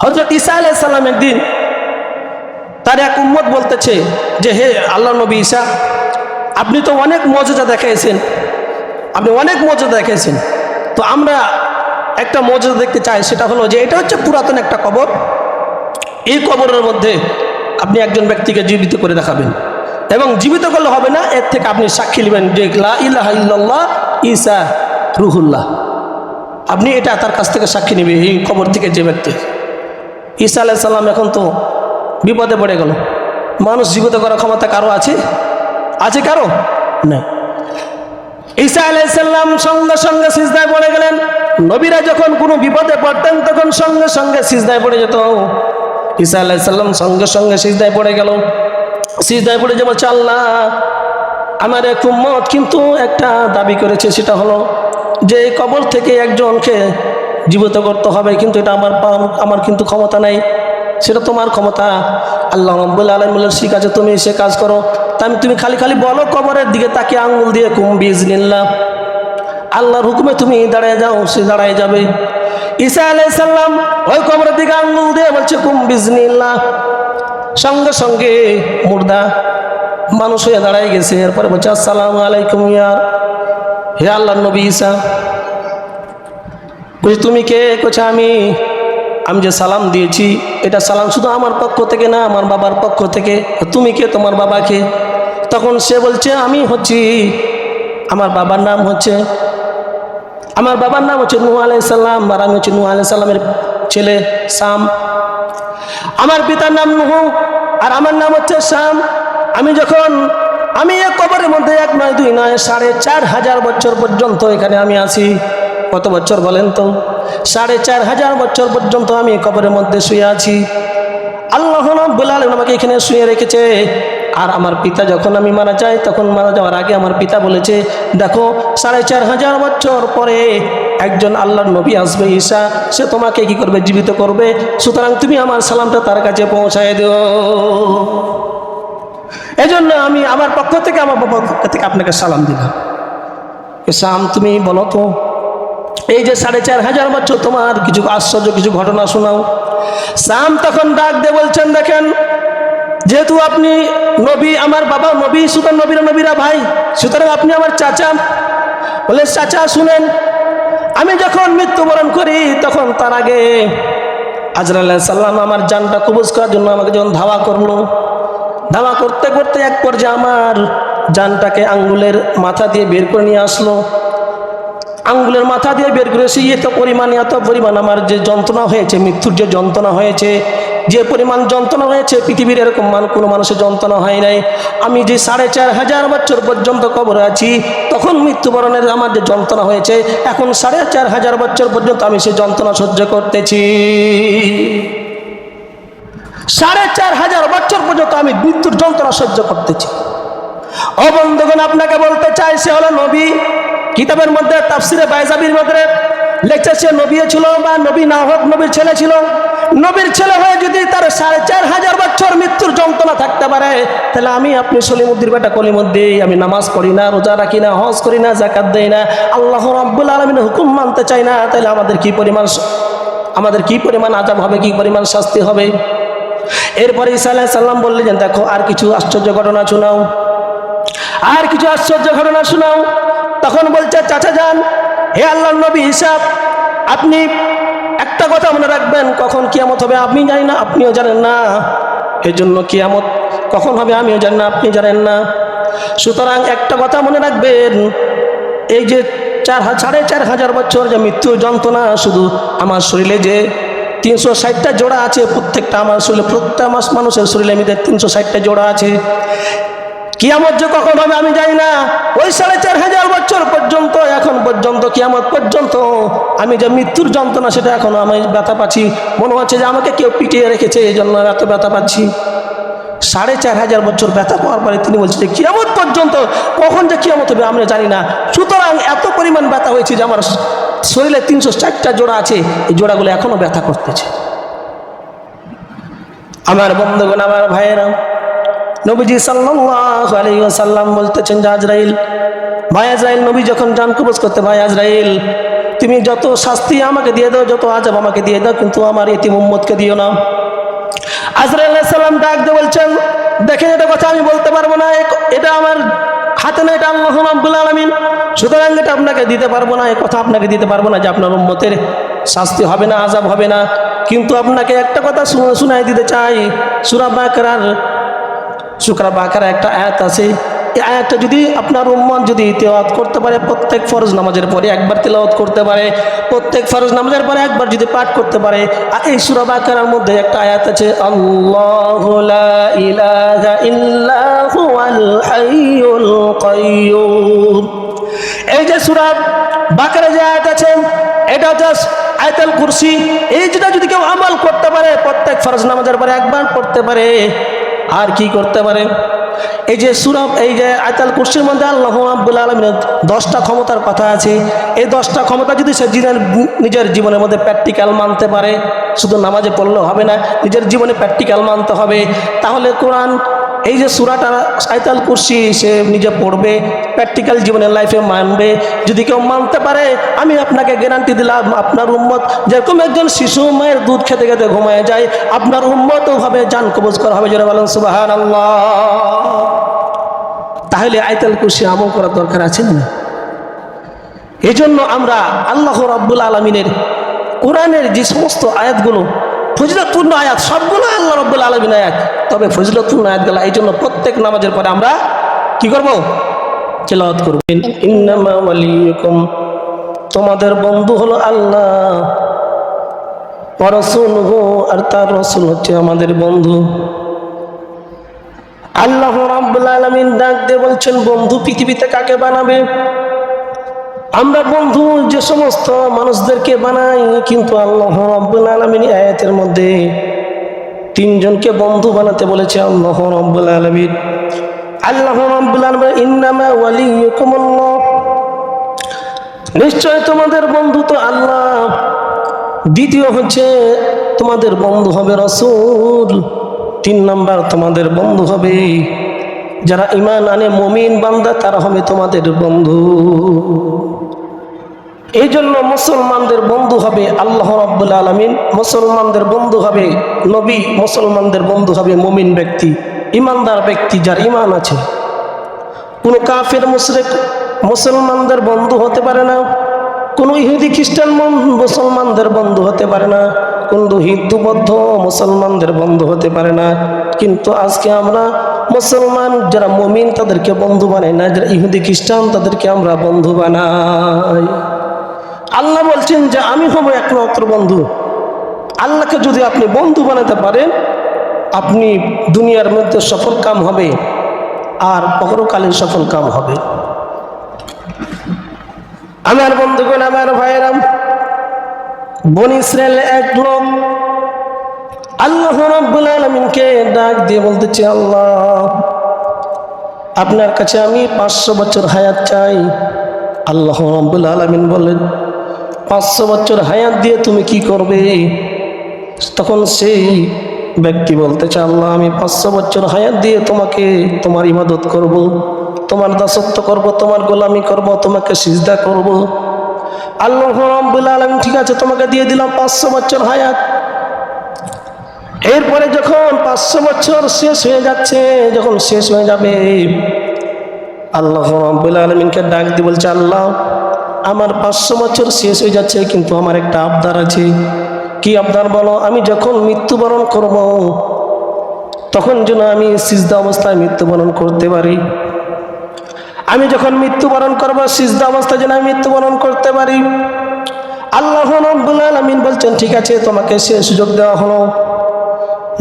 হযরত ঈসা আলাইহিস সালাম একদিন তার এক উম্মত বলতেছে যে, হে আল্লাহ নবী ঈসা, আপনি তো অনেক মজেজা দেখিয়েছেন, আপনি অনেক মজেজা দেখিয়েছেন, তো আমরা একটা মজেজা দেখতে চাই। সেটা হলো যে এটা হচ্ছে পুরাতন একটা কবর, এই কবরের মধ্যে আপনি একজন ব্যক্তিকে জীবিত করে দেখাবেন, এবং জীবিত করলে হবে না, এর থেকে আপনি সাক্ষী নেবেন যে লা ইলাহা ইল্লাল্লাহ ঈসা রুহুল্লাহ। আপনি এটা তার কাছ থেকে সাক্ষী নেবে, এই কবর থেকে যে ব্যক্তি। ঈসা আলাইহিস সালাম এখন তো বিপদে পড়ে গেল। মানুষ জীবিত করার ক্ষমতা কারো আছে? আছে কারো? না। ঈসা আলাইহিস সালাম সঙ্গে সঙ্গে সিজদায় পড়ে গেলেন। নবীরা যখন কোনো বিপদে পড়তেন তখন সঙ্গে সঙ্গে সিজদায় পড়ে যেত। ঈসা আলাইহিস সালাম সঙ্গে সঙ্গে সিজদায় পড়ে গেল। সিজদায় পড়ে যে বলছে, আল্লাহ, আমার এক উম্মত কিন্তু একটা দাবি করেছে, সেটা হলো যে এই কবর থেকে একজনকে জীবিত করতে হবে, কিন্তু এটা আমার কিন্তু ক্ষমতা নাই, সেটা তোমার ক্ষমতা। আল্লাহ রাব্বুল আলামিন বললেন, ঠিক আছে, তুমি সে কাজ করো। তুমি খালি খালি বলো কবরের দিকে তাকিয়ে আঙ্গুল দিয়ে, কুম বিইজনিল্লাহ, আল্লাহর হুকুমে তুমি দাঁড়ায় যাও, সে দাঁড়ায় যাবে। ঈসা আলাইহিস সালাম ওই কবরের দিকে আঙ্গুল দিয়ে বলছে, কুম বিইজনিল্লাহ, সঙ্গে সঙ্গে মুর্দা মানুষ হয়ে দাঁড়ায় গেছে। এরপরে বলছে, আসসালামু আলাইকুম হে আল্লাহর নবী ঈসা। বলছে, তুমি কে? বলছে, আমি যে সালাম দিয়েছি, এটা সালাম শুধু আমার পক্ষ থেকে না, আমার বাবার পক্ষ থেকে। তুমি কে? তোমার বাবাকে? তখন সে বলছে, আমি হচ্ছি, আমার বাবার নাম হচ্ছে নূহ আলাইহিস সালাম, আর আমি হচ্ছি নূহ আলাইহিস সালামের ছেলে শাম। আমার পিতার নাম নূহ আর আমার নাম হচ্ছে শাম। আমি এক কবরের মধ্যে 1 নয় 2 নয় 4,500 বছর পর্যন্ত এখানে আমি আছি। কত বছর বলেন তো? 4,500 বছর পর্যন্ত আমি কবরের মধ্যে শুয়ে আছি। আল্লাহ রাব্বুল আলামিন আমাকে এখানে শুয়ে রেখেছে। আর আমার পিতা যখন আমি মারা যাই, তখন মারা যাওয়ার আগে আমার পিতা বলেছে, দেখো 4,500 বছর পরে একজন আল্লাহর নবী আসবে ঈসা, সে তোমাকে কি করবে? জীবিত করবে। সুতরাং তুমি আমার সালামটা তার কাছে পৌঁছায় দিও। এজন্য আমি আমার পক্ষ থেকে, আমার বাবার পক্ষ থেকে আপনাকে সালাম দিলাম। শাম, তুমি বলো তো, এই যে 4,500 বছর তোমার কিছু আশ্চর্য কিছু ঘটনা শোনাও। শাম তখন ডাক দিয়ে বলছেন, দেখেন, যেহেতু আপনি নবী, আমার বাবা নবী, সুতরাং নবীরা ভাই, সুতরাং আপনি আমার চাচা। বলে, চাচা শুনেন, আমি যখন মৃত্যুবরণ করি তখন তার আগে আজরাইল আলাইহিস সালাম আমার জানটা কবজ করার জন্য আমাকে যখন ধাওয়া করলো, ধাওয়া করতে করতে এক পর্যায়ে আমার জানটাকে আঙ্গুলের মাথা দিয়ে বের করে নিয়ে আসলো। আঙ্গুলের মাথা দিয়ে বের করেছি, এত পরিমাণ আমার যে যন্ত্রণা হয়েছে, মৃত্যুর যে যন্ত্রণা হয়েছে, যে পরিমাণ যন্ত্রণা হয়েছে, পৃথিবীর এরকম কোনো মানুষের যন্ত্রণা হয় নাই। আমি যে 4,500 বছর পর্যন্ত কবরে আছি, তখন মৃত্যুবরণের আমার যে যন্ত্রণা হয়েছে, এখন 4,500 বছর পর্যন্ত আমি সেই যন্ত্রণা সহ্য করতেছি। 4,500 বছর পর্যন্ত আমি মৃত্যুর যন্ত্রণা সহ্য করতেছি। ও বন্ধুগণ, আপনাকে বলতে চাই, সে হলো নবী। কিতাবের মধ্যে তাফসিরে বাইজাবির মধ্যে লেখছে, সে নবী ছিল বা নবী না হোক, নবীর ছেলে ছিল। নবীর ছেলে হয়ে যদি তার 4,500 বছর মৃত্যুর যন্ত্রণা থাকতে পারে, তাহলে আপনি সলিমুদ্দির বেটা কলিমুদ্দিন, আমি নামাজ পড়ি না, রোজা রাখি না, হজ করি না, যাকাত দেই না, আল্লাহ রাব্বুল আলামিনের হুকুম মানতে চাই না, তাহলে আমাদের কি পরিমাণ আযাব হবে, কি পরিমাণ শাস্তি হবে। এরপরে ঈসা আলাইহিস সালাম বললেন, দেখো, আর কিছু আশ্চর্য ঘটনা শোনাও। তখন বলছে, চাচা যান, হে আল্লাহর নবী ঈসা, আপনি একটা কথা মনে রাখবেন, কখন কিয়ামত হবে আমি জানি না, আপনিও জানেন না। এই জন্য কিয়ামত কখন হবে আমিও জানি না, আপনি জানেন না। সুতরাং একটা কথা মনে রাখবেন, এই যে 4,500 বছর যে মৃত্যু যন্ত্রণা, শুধু আমার শরীরে যে 360টা জোড়া আছে, প্রত্যেকটা মানুষের শরীরে মধ্যে 360টা জোড়া আছে। কিয়ামত যে কখন হবে আমি জানি না। ওই 4,500 বছর পর্যন্ত, এখন পর্যন্ত, কিয়ামত পর্যন্ত আমি যে মৃত্যুর যন্ত্রণা, সেটা এখনো আমি ব্যথা পাচ্ছি। মনে হচ্ছে যে আমাকে কেউ পিটিয়ে রেখেছে, এই জন্য এত ব্যথা পাচ্ছি। 4,500 বছর ব্যথা পাওয়ার পরে তিনি বলছেন যে কিয়ামত পর্যন্ত, কখন যে কিয়ামত হবে আমরা জানি না। সুতরাং এত পরিমাণ ব্যথা হয়েছে যে আমার শরীরে 360টা জোড়া আছে, এই জোড়াগুলো এখনো ব্যথা করতেছে। আমার বন্ধুগণ, আমার ভাইয়েরা, নবীজি সাল্লাল্লাহু আলাইহি ওয়াসাল্লাম বলতেছেন যে আজরাইল, ভাই আজরাইল, নবী যখন জান কবজ করতে, ভাই আজরাইল তুমি যত শাস্তি আমাকে দিয়ে দাও, যত আযাব আমাকে দিয়ে দাও, কিন্তু আমার ইতিম উম্মতকে দিও না। আজরাইল আলাইহিস সালাম ডাক দিয়ে বলছেন, দেখেন এটা কথা আমি বলতে পারবো না, এটা আমার হাতে না, এটা আল্লাহ রাব্বুল আলামিন, সুতরাং এটা আপনাকে দিতে পারবো না, এই কথা আপনাকে দিতে পারবো না যে আপনার উম্মতের শাস্তি হবে না, আযাব হবে না। কিন্তু আপনাকে একটা কথা শুনাই দিতে চাই, সূরা বাকারা একটা আয়াত আছে, এই আয়াতটা যদি আপনার উম্মত যদি তেলাওয়াত করতে পারে, প্রত্যেক ফরজ নামাজের পরে একবার তেলাওয়াত করতে পারে, প্রত্যেক ফরজ নামাজের পরে একবার যদি পাঠ করতে পারে, আর এই সূরা বাকারার মধ্যে একটা আয়াত আছে, আল্লাহু লা ইলাহা ইল্লা হুয়াল হাইয়ুল কাইয়্যুম। এই যে সূরা বাকারা যে আয়াত আছে, এটা জাস্ট আয়াতুল কুরসি, এই যেটা যদি কেউ আমল করতে পারে, প্রত্যেক ফরজ নামাজের পরে একবার পড়তে পারে, আর কি করতে পারে, এই যে সূরা, এই যে আয়াতুল কুরসির মধ্যে আল্লাহ রাব্বুল আলামিনের 10টা ক্ষমতার কথা আছে। এই 10টা ক্ষমতা যদি সে নিজের জীবনের মধ্যে প্র্যাকটিক্যাল মানতে পারে, শুধু নামাজে পড়লেও হবে না, নিজের জীবনে প্র্যাকটিক্যাল মানতে হবে, তাহলে কোরআন এই যে সূরাটা আয়াতুল কুরসি সে নিজে পড়বে, প্র্যাকটিক্যাল জীবনের লাইফে মানবে। যদি কেউ মানতে পারে, আমি আপনাকে গ্যারান্টি দিলাম, আপনার উম্মত যেরকম একজন শিশু মায়ের দুধ খেতে খেতে ঘুমায় যায়, আপনার উম্মতও হবে জান কবজ করা হবে। জোরে বলেন সুবহানাল্লাহ। তাহলে আয়াতুল কুরসি আমল করার দরকার আছে না? এই জন্য আমরা আল্লাহ রাব্বুল আলামিনের কোরআনের যে সমস্ত আয়াতগুলো ফজিলতপূর্ণ আয়াত, সবগুলো আল্লাহ রাব্বুল আলামিনের আয়াত, তবে ফজিলতপূর্ণ আয়াতগুলো, এই জন্য প্রত্যেক নামাজের পরে আমরা কি করব? তেলাওয়াত করব। ইন্নামা ওয়ালিয়ুকুম, তোমাদের বন্ধু হলো আল্লাহ, ওয়া রাসূলুহু, আর তার রাসূল হচ্ছে আমাদের বন্ধু। আল্লাহ রাব্বুল আলামিন ডাক দিয়ে বলছেন, বন্ধু পৃথিবীতে কাকে বানাবে? আমরা বন্ধু যে সমস্ত মানুষদেরকে বানাই, কিন্তু আল্লাহ রাব্বুল আলামিন আয়াতের মধ্যে 3 জনকে বন্ধু বানাতে বলেছে আল্লাহ রাব্বুল আলামিন। আল্লাহ রাব্বুল আলামিন ইন্নামা ওয়ালিয়ুকুমুল্লাহ, নিশ্চয় তোমাদের বন্ধু তো আল্লাহ, দ্বিতীয় হচ্ছে তোমাদের বন্ধু হবে রাসূল, 3 নাম্বার তোমাদের বন্ধু হবে যারা ঈমান আনে মুমিন বান্দা, তারা হবে তোমাদের বন্ধু। এই জন্য মুসলমানদের বন্ধু হবে আল্লাহ রাব্বুল আলামিন, মুসলমানদের বন্ধু হবে নবী, মুসলমানদের বন্ধু হবে মুমিন ব্যক্তি, ঈমানদার ব্যক্তি যার ঈমান আছে। কোনো কাফের মুশরিক মুসলমানদের বন্ধু হতে পারে না, কোনো ইহুদি খ্রিস্টান মুসলমানদের বন্ধু হতে পারে না, কোনো হিন্দু বৌদ্ধ মুসলমানদের বন্ধু হতে পারে না। কিন্তু আজকে আমরা মুসলমান যারা মুমিন তাদেরকে বন্ধু বানাই না, যারা ইহুদি খ্রিস্টান তাদেরকে আমরা বন্ধু বানাই। আল্লাহ বলছেন যে আমি হব একমাত্র বন্ধু। আল্লাহকে যদি আপনি বন্ধু বানাতে পারেন, আপনি দুনিয়ার মধ্যে সফল কাম হবে আর পরকালীন সফল কাম হবে। আমার বন্ধুগণ, আমার ভাইয়েরাম, বনী ইসরায়েলের এক লোক আল্লাহ রাব্বুল আলামিনকে ডাক দিয়ে বলতেছে, আল্লাহ আপনার কাছে আমি 500 বছর হায়াত চাই। আল্লাহ রাব্বুল আলামিন বলেন, 500 বছর হায়াত দিয়ে তুমি কি করবে? তখন সেই ব্যক্তি বলতেছে, আল্লাহ আমি 500 বছর হায়াত দিয়ে তোমাকে তোমার ইবাদত করব, তোমার দাসত্ব করব, তোমার গোলামি করব, তোমাকে সিজদা করব। আল্লাহ রাব্বুল আলামিন ঠিক আছে তোমাকে দিয়ে দিলাম 500 বছর হায়াত। এরপরে যখন 500 বছর শেষ হয়ে যাচ্ছে, যখন শেষ হয়ে যাবে, আল্লাহ রাব্বুল আলামিনকে ডাক দিয়ে বলছে, আল্লাহ আমার 500 বছর শেষ হয়ে যাচ্ছে, কিন্তু আমার একটা আবদার আছে। কি আবদার বলো? আমি যখন মৃত্যুবরণ করব, তখন যেন আমি সিজদা অবস্থায় মৃত্যুবরণ করতে পারি। আমি যখন মৃত্যুবরণ করব, সিজদা অবস্থায় যেন আমি মৃত্যুবরণ করতে পারি। আল্লাহ রাব্বুল আলামিন বলছেন, ঠিক আছে তোমাকে সে সুযোগ দেওয়া হলো।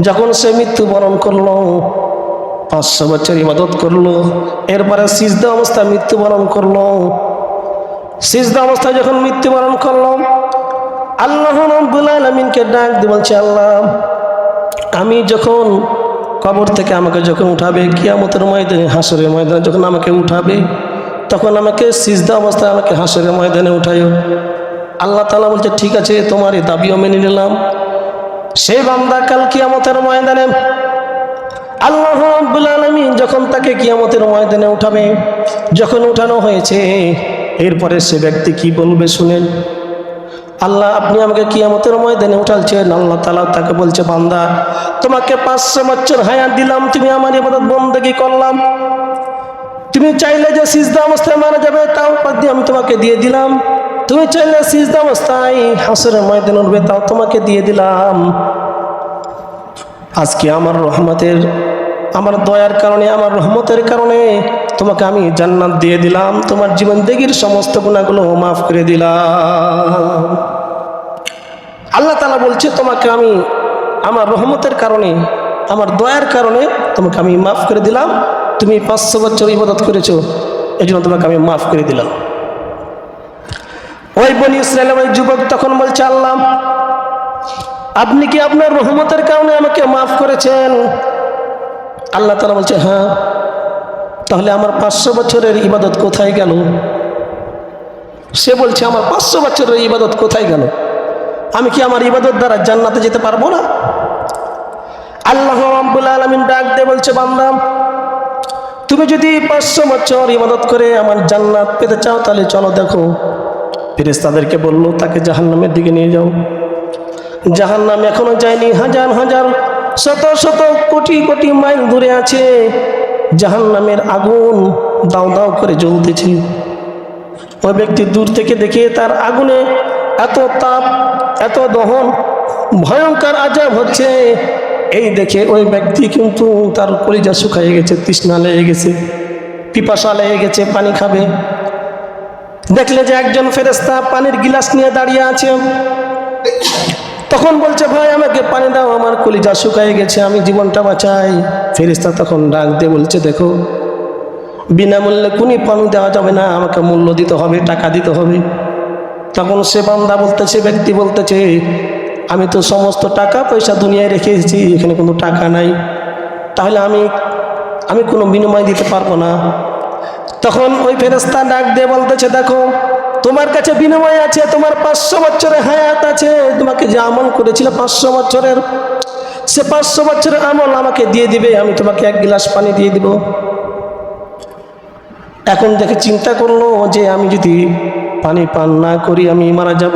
যখন সে মৃত্যুবরণ করলো, 500 বছর ইবাদত করলো, এরপরে সিজদা অবস্থায় মৃত্যুবরণ করলো। সিজদা অবস্থায় যখন মৃত্যুবরণ করলো, আল্লাহ রাব্বুল আলামিনকে ডাক দিয়ে বলছে, আল্লাহ আমি যখন কবর থেকে আমাকে যখন উঠাবে, কিয়ামতের ময়দানে, হাসরের ময়দানে যখন আমাকে উঠাবে, তখন আমাকে সিজদা অবস্থায় আমাকে হাসরের ময়দানে উঠাইও। আল্লাহ তাআলা বলছে, ঠিক আছে তোমার এই দাবিও মেনে নিলাম। সেই বান্দা কাল কিয়ামতের ময়দানে আল্লাহ রাব্বুল আলামিন যখন তাকে কিয়ামতের ময়দানে উঠাবে, যখন উঠানো হয়েছে, এরপরে সে ব্যক্তি কি বলবে শুনেন। আল্লাহ আপনি আমাকে কিয়ামতের ময়দানে উঠালছেন, আল্লাহ তাআলা তাকে বলছে, বান্দা তোমাকে 500 বছর হায়াত দিলাম, তুমি আমার ইবাদত বন্দেগী করলাম, তুমি চাইলে যে সিজদা অবস্থায় মারা যাবে তাও আমি তোমাকে দিয়ে দিলাম, তুমি চাইলে সিজদা অবস্থায় হাসরের ময়দানে উঠবে তাও তোমাকে দিয়ে দিলাম। আজকে আমার রহমতের, আমার দয়ার কারণে, আমার রহমতের কারণে তোমাকে আমি জান্নাত দিয়ে দিলাম, তোমার জীবন দেগির সমস্ত গুনাহগুলো মাফ করে দিলাম। আল্লাহ তাআলা বলছে তোমাকে আমি আমার রহমতের কারণে, আমার দয়ার কারণে তোমাকে আমি মাফ করে দিলাম, তুমি 500 বছর ইবাদত করেছো, এই জন্য তোমাকে আমি মাফ করে দিলাম। ওই বনি ইসরায়েলের ওই যুবক তখন বলছে, আল্লাহ আপনি কি আপনার রহমতের কারণে আমাকে মাফ করেছেন? আল্লাহ তাআলা বলছে, হ্যাঁ। তাহলে আমার 500 বছরের ইবাদত কোথায় গেল? সে বলছে, আমার 500 বছরের ইবাদত কোথায় গেল? আমি কি আমার ইবাদত দ্বারা জান্নাতে যেতে পারবো না? আল্লাহ রাব্বুল আলামিন ডাক দিয়ে বলছে, বান্দা তুমি যদি 500 বছর ইবাদত করে আমার জান্নাত পেতে চাও তাহলে চলো দেখো। ফেরেশতাদেরকে বলল তাকে জাহান্নামের দিকে নিয়ে যাও। জাহান্নাম এখনো যায়নি, হাজার হাজার শত শত কোটি কোটি মাইল দূরে আছে। জাহান্নামের আগুন দাও দাও করে জ্বলতেছে। ওই ব্যক্তি দূর থেকে দেখে তার আগুনে এত তাপ, এত দহন, ভয়ঙ্কর আযাব হচ্ছে, এই দেখে ওই ব্যক্তি কিন্তু তার কলিজা শুকিয়ে গেছে, তৃষ্ণা লেগে গেছে, পিপাসা লেগে গেছে, পানি খাবে। দেখলে যে একজন ফেরেশতা পানির গিলাস নিয়ে দাঁড়িয়ে আছে, তখন বলছে, ভাই আমাকে পানি দাও, আমার কলিজা শুকিয়ে গেছে, আমি জীবনটা বাঁচাই। ফেরেশতা তখন ডাক দিয়ে বলছে, দেখো বিনামূল্যে কোনো পানি দেওয়া যাবে না, আমাকে মূল্য দিতে হবে, টাকা দিতে হবে। তখন সে বান্দা বলতেছে, ব্যক্তি বলতেছে, আমি তো সমস্ত টাকা পয়সা দুনিয়ায় রেখে এসেছি, এখানে কোনো টাকা নাই, তাহলে আমি কোনো বিনিময় দিতে পারবো না। তখন ওই ফেরেশতা ডাক দিয়ে বলতেছে, দেখো তোমার কাছে বিনিময় আছে, তোমার 500 বছরের হায়াত আছে, তোমাকে যে আমল করেছিল 500 বছরের, সে 500 বছরের আমল আমাকে দিয়ে দিবে, আমি তোমাকে 1 গ্লাস পানি দিয়ে দিব। এখন দেখে চিন্তা করলো যে আমি যদি পানি পান না করি আমি মারা যাব,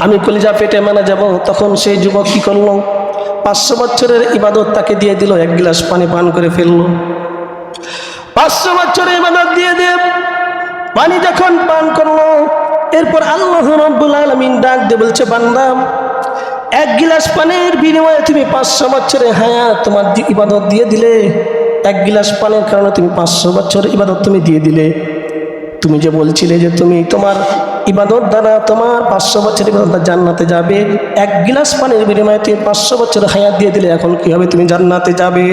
আমি কলিজা পেটে মারা যাব। তখন সেই যুবক কি করলো, 500 বছরের ইবাদত তাকে দিয়ে দিল, 1 গ্লাস পানি পান করে ফেললো। 500 বছরের ইবাদত দিয়ে পানি যখন পান করলো, এরপর আল্লাহ রাব্বুল আলামিন ডাক দিয়ে বলছে, বান্দা 1 গ্লাস পানির বিনিময়ে তুমি 500 বছরের হায়াত তোমার ইবাদত দিয়ে দিলে। 1 গ্লাস পানির কারণে তুমি 500 বছর ইবাদত তুমি দিয়ে দিলে। তুমি যে বলছিলে যে তুমি তোমার ইবাদত দ্বারা তোমার 500 বছর ইবাদত জান্নাতে যাবে, 1 গ্লাস পানির বিনিময়ে তুমি 500 বছর হায়াত দিয়ে দিলে, এখন কি হবে? তুমি জান্নাতে যাবে।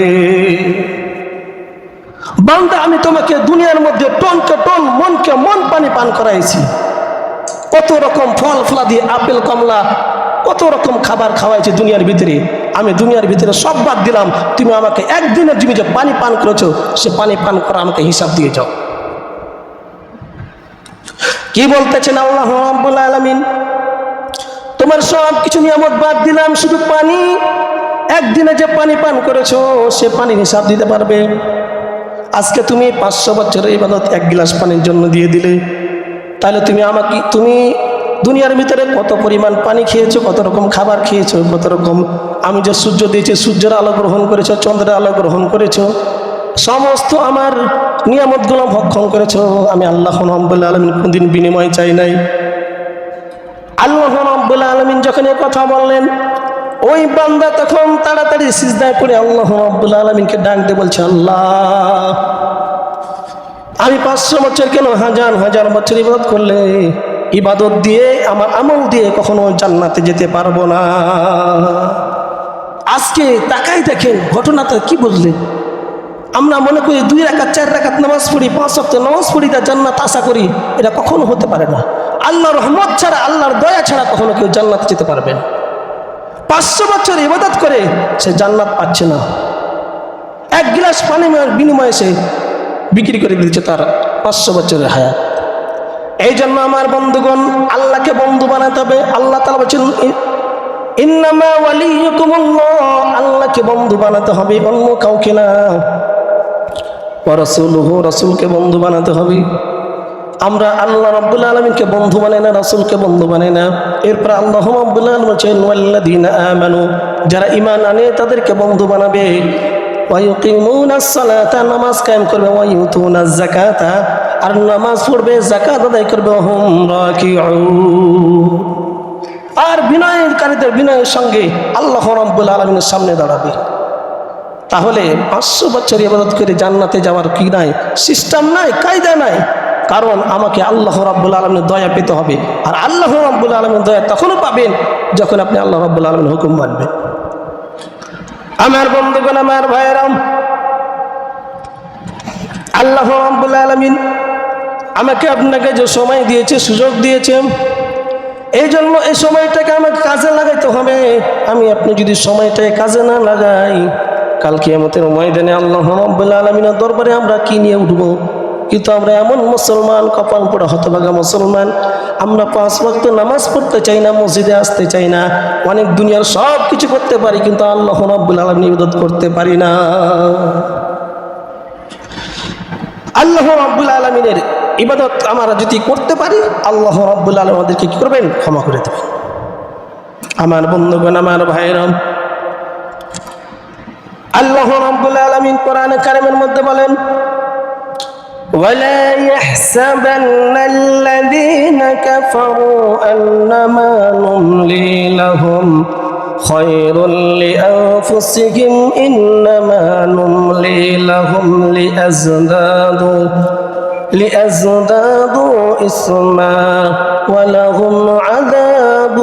বান্দা আমি তোমাকে দুনিয়ার মধ্যে টনকে টন, মনকে মন পানি পান করাইছি, কত রকম ফল ফলা দিয়ে, আপেল কমলা, কত রকম খাবার খাওয়াইছি দুনিয়ার ভিতরে। আমি দুনিয়ার ভিতরে সব বাদ দিলাম, তুমি আমাকে একদিনের তুমি যে পানি পান করেছো, সে পানি পান করা আমাকে হিসাব দিয়ে যাও। কি বলতেছেন আল্লাহ রাব্বুল আলামিন? তোমার সব কিছু নিয়ামত বাদ দিলাম, শুধু পানি, একদিনে যে পানি পান করেছো সে পানির হিসাব দিতে পারবে। আজকে তুমি 500 বছরের ইবাদত 1 গ্লাস পানির জন্য দিয়ে দিলে, তাহলে তুমি দুনিয়ার ভিতরে কত পরিমাণ পানি খেয়েছো, কত রকম খাবার খেয়েছো, কত রকম, আমি যে সূর্য দিয়েছি সূর্যের আলো গ্রহণ করেছো, চন্দ্রের আলো গ্রহণ করেছো, সমস্ত আমার নিয়ামতগুলো ভক্ষণ করেছো। আমি আল্লাহ রাব্বুল আলামিন কোনদিন বিনিময় চাই নাই। আল্লাহ রাব্বুল আলামিন যখন এই কথা বললেন, ওই বান্দা তখন তাড়াতাড়ি সিজদায় পড়ে আল্লাহ রাব্বুল আলামিনকে ডাক দিয়ে বলছে, আল্লাহ আমি 500 বছর কেন, হাজার হাজার বছর ইবাদত করলে, ইবাদত দিয়ে আমার আমল দিয়ে কখনো জান্নাতে যেতে পারবো না। আজকে তাকাই দেখেন ঘটনাটা কি বুঝলেন? আমরা মনে করি 2 রাকাত 4 রাকাত নামাজ পড়ি, 5 ওয়াক্ত নামাজ পড়ি, তা জান্নাত আশা করি, এটা কখনো হতে পারে না। আল্লাহর রহমত ছাড়া, আল্লাহর দয়া ছাড়া কখনো কেউ জান্নাতে যেতে পারবে না। 500 বছর ইবাদত করে সে জান্নাত পাচ্ছে না, 1 গ্লাস পানি বিনিময়ে সে বিক্রি করে দিচ্ছে তার 500 বছরের হায়াত। এই জন্য আমার বন্ধুগণ, আল্লাহকে বন্ধু বানাতে হবে। আল্লাহ তাআলা বলেছেন, ইন্নামা ওয়ালিয়ুকুমুল্লাহ, আল্লাহ মাহবুবকে বন্ধু বানাতে হবে, অন্য কাউকে না। ওয়া রাসূলুহু, রাসূলকে বন্ধু বানাতে হবে। আমরা আল্লাহ রাব্বুল আলামিনকে বন্ধু বানাই না, রাসূলকে বন্ধু বানাই না। এরপর আল্লাহ রাব্বুল আলামিন বলেন ওয়াল্লাযীনা আমানু, যারা ঈমান আনে তাদেরকে বন্ধু বানাবে। ওয়া ইউকিমুনাস সালাতা, নামাজ কায়েম করবে। ওয়া ইউতুনাজ যাকাতা, আর নামাজ পড়বে, যাকাত আদায় করবে। হুম রাকিউন, আর বিনয়কারীদের বিনয়ের সঙ্গে আল্লাহ রাব্বুল আলামিনের সামনে দাঁড়াবে। তাহলে 500 বছর ইবাদত করে জান্নাতে যাওয়ার কি নাই, সিস্টেম নাই, কায়দা নাই। কারণ আমাকে আল্লাহ রাব্বুল আলামিনের দয়া পেতে হবে। আর আল্লাহ রাব্বুল আলামিনের দয়া তখনও পাবেন যখন আপনি আল্লাহ রাব্বুল আলামিনের হুকুম মানবেন। আমার বন্ধুগণ, আমার ভাইয়েরা, আল্লাহ রাব্বুল আলামিন আমাকে আপনাকে যে সময় দিয়েছে, সুযোগ দিয়েছে, এই জন্য এই সময়টাকে আমাকে কাজে লাগাইতে হবে। আমি আপনি যদি সময়টাকে কাজে না লাগাই, কাল কিয়ামতের ময়দানে আল্লাহ রাব্বুল আলামিনের দরবারে আমরা কি নিয়ে উঠব? কিন্তু আমরা এমন মুসলমান, কপাল পোড়া হতভাগা মুসলমান, আমরা 5 ওয়াক্ত নামাজ পড়তে চাই না, মসজিদে আসতে চাই না, অনেক দুনিয়ার সব কিছু করতে পারি, কিন্তু আল্লাহ রাব্বুল আলামিনের ইবাদত করতে পারি না। আল্লাহ রাব্বুল আলামিনের ইবাদত আমরা যদি করতে পারি, আল্লাহ রাব্বুল আলামিন আমাদেরকে কি করবেন? ক্ষমা করে দেবেন। আমার বন্ধুগণ, আমার ভাইরা, আল্লাহ রাব্বুল আলামিন কোরআনে কারিমের মধ্যে বলেন ولا يحسبن الذين كفروا أنما نملي لهم خير لأنفسهم إنما نملي لهم ليزدادوا إثما ولهم عذاب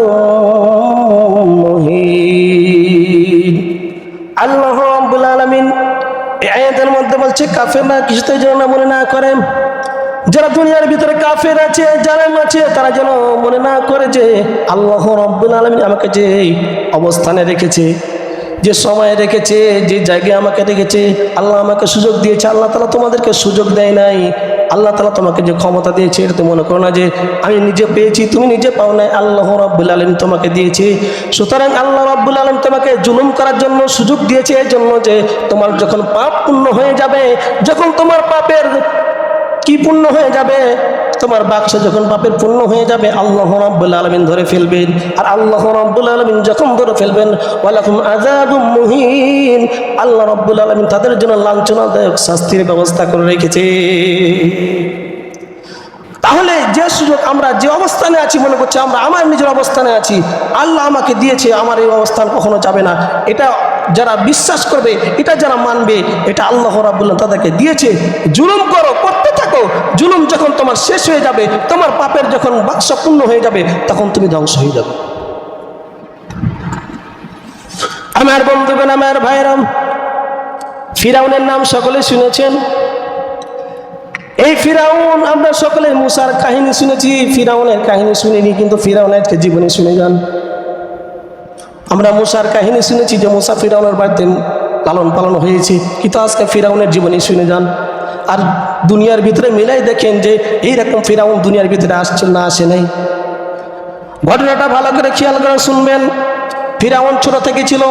مهين। আল্লাহ রাব্বুল আলামিন এই আয়াতের মধ্যে বলছে কাফেররা কিছুতে যেন মনে না করে, যারা দুনিয়ার ভিতরে কাফের আছে, জালেম আছে, তারা যেন মনে না করে যে আল্লাহ রাব্বুল আলামিন আমাকে যে অবস্থানে রেখেছে, যে সময় রেখেছে, যে জায়গায় আমাকে রেখেছে, আল্লাহ আমাকে সুযোগ দিয়েছে। আল্লাহ তাআলা তোমাদেরকে সুযোগ দেয় নাই। আল্লাহ তাআলা তোমাকে যে ক্ষমতা দিয়েছে, এটা তো মনে করো না যে আমি নিজে পেয়েছি, তুমি নিজে পাও নাই, আল্লাহ রাব্বুল আলামিন তোমাকে দিয়েছে। সুতরাং আল্লাহ রাব্বুল আলামিন তোমাকে জুলুম করার জন্য সুযোগ দিয়েছে, এই জন্য যে তোমার যখন পাপ পূর্ণ হয়ে যাবে, যখন তোমার পাপের কি পূর্ণ হয়ে যাবে, তোমার বাক্স যখন পাপের পূর্ণ হয়ে যাবে, আল্লাহ রাব্বুল আলামিন ধরে ফেলবেন। আর আল্লাহ রাব্বুল আলামিন যখন ধরে ফেলবেন, ওয়ালাকুম আযাবুম মুহিন, আল্লাহ রাব্বুল আলামিন তাদের জন্য লাঞ্ছনাদায়ক শাস্তির ব্যবস্থা করে রেখেছে। তাহলে যে সুযোগ, আমরা যে অবস্থানে আছি, মনে করছি আমরা আমার নিজের অবস্থানে আছি, আল্লাহ আমাকে দিয়েছে, আমার এই অবস্থান কখনো যাবে না, এটা যারা বিশ্বাস করবে, এটা যারা মানবে, এটা আল্লাহ রাব্বুল আলামিন তাদেরকে দিয়েছে। জুলুম করো, করতে থাকো। জুলুম যখন তোমার শেষ হয়ে যাবে, তোমার পাপের যখন বাক্স পূর্ণ হয়ে যাবে, তখন তুমি ধ্বংস হয়ে যাবে। আমার বন্ধুগণ, আমার ভাইরা, ফিরাউনের নাম সকলে শুনেছেন। এই ফিরাউন, আমরা সকলে মুসার কাহিনী শুনেছি, ফিরাউনের কাহিনী শুনিনি, কিন্তু ফিরাউনের জীবনী শুনে যান। আমরা মুসার কাহিনী শুনেছি যে মুসা ফিরাউনের বাড়িতে লালন পালন হয়েছে, কিন্তু আজকে ফিরাউনের জীবনী শুনে যান। আর দুনিয়ার ভিতরে মিলাই দেখেন যে এইরকম ফিরাউন দুনিয়ার ভিতরে আসছে না, আসে নাই। ঘটনাটা ভালো করে খেয়াল করে শুনবেন। ফিরাউন ছোট থেকে ছিল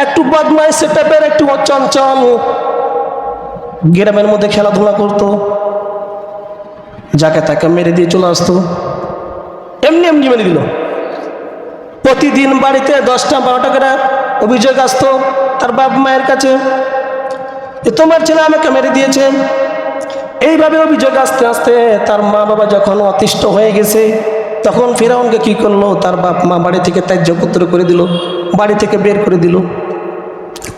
একটু বদমাইশ টাইপের, একটু চঞ্চল, গ্রামের মধ্যে খেলাধুলা করতো, যাকে তাকে মেরে দিয়ে চলে আসতো, এমনি এমনি মেরে দিল। প্রতিদিন বাড়িতে 10টা 12টা করে অভিযোগ আসতো তার বাপ মায়ের কাছে, তোমার ছেলে আমাকে মেরে দিয়েছে। এইভাবে অভিযোগ আসতে আসতে তার মা বাবা যখন অতিষ্ঠ হয়ে গেছে, তখন ফিরাউনকে কি করলো, তার বাপ মা বাড়ি থেকে ত্যায্যপুত্র করে দিল, বাড়ি থেকে বের করে দিল।